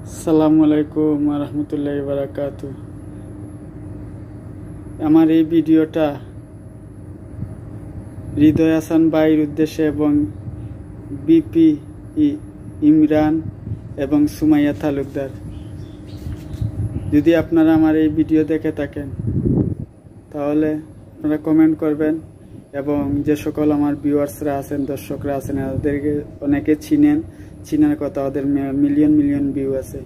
আসসালামু আলাইকুম ওয়া রাহমাতুল্লাহি ওয়া বারাকাতুহু। আমার এই ভিডিওটা হৃদয় হাসান ভাইয়ের উদ্দেশ্যে এবং বিপি ইমরান এবং সুমাইয়া তালুকদার। যদি আপনারা আমার এই ভিডিও দেখে থাকেন তাহলে আপনারা কমেন্ট করবেন, এবং যে সকল আমার ভিউয়ার্সরা আছেন, দর্শকরা আছেন, ওদেরকে অনেকে চিনার কথা, ওদের মিলিয়ন মিলিয়ন ভিউ আছে।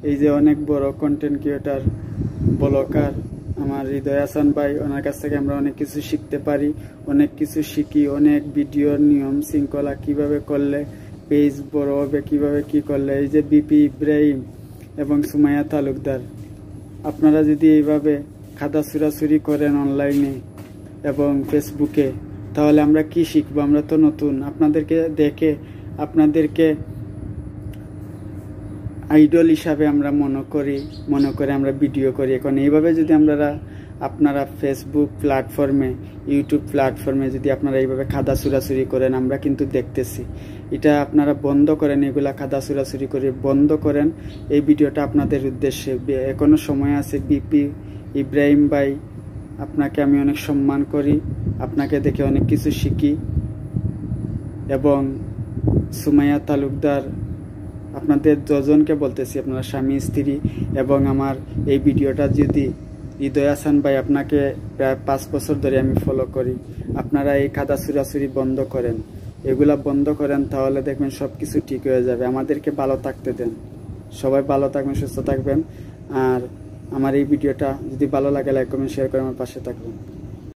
এই যে অনেক বড় কন্টেন্ট ক্রিয়েটার, ব্লগার আমার হৃদয় হাসান ভাই, ওনার কাছ থেকে আমরা অনেক কিছু শিখতে পারি, অনেক কিছু শিখি, অনেক ভিডিওর নিয়ম শৃঙ্খলা কিভাবে করলে পেজ বড় হবে, কিভাবে কি করলে। এই যে বিপি ইব্রাহিম এবং সুমাইয়া তালুকদার, আপনারা যদি এইভাবে খাতা ছুরাছুরি করেন অনলাইনে এবং ফেসবুকে, তাহলে আমরা কি শিখবো? আমরা তো নতুন, আপনাদেরকে দেখে আপনাদেরকে আইডল হিসাবে আমরা মনে করে আমরা ভিডিও করি। এখন এইভাবে যদি আপনারা ফেসবুক প্ল্যাটফর্মে, ইউটিউব প্ল্যাটফর্মে যদি আপনারা এইভাবে খাদা ছুরাছুরি করেন, আমরা কিন্তু দেখতেছি। এটা আপনারা বন্ধ করেন, এগুলা খাদা ছুরাছুরি করে বন্ধ করেন। এই ভিডিওটা আপনাদের উদ্দেশ্যে, এখনো সময় আছে। বিপি ইব্রাহিম ভাই, আপনাকে আমি অনেক সম্মান করি, আপনাকে দেখে অনেক কিছু শিখি। এবং সুমাইয়া তালুকদার, আপনাদের দুজনকে বলতেছি, আপনারা স্বামী স্ত্রী। এবং আমার এই ভিডিওটা যদি হৃদয় হাসান ভাই, আপনাকে প্রায় 5 বছর ধরে আমি ফলো করি, আপনারা এই খাদা ছুরাছুরি বন্ধ করেন, এগুলা বন্ধ করেন, তাহলে দেখবেন সব কিছু ঠিক হয়ে যাবে। আমাদেরকে ভালো থাকতে দেন। সবাই ভালো থাকবেন, সুস্থ থাকবেন। আর আমার এই ভিডিওটা যদি ভালো লাগে, লাইক কমেন্ট শেয়ার করে আমার পাশে থাকবেন।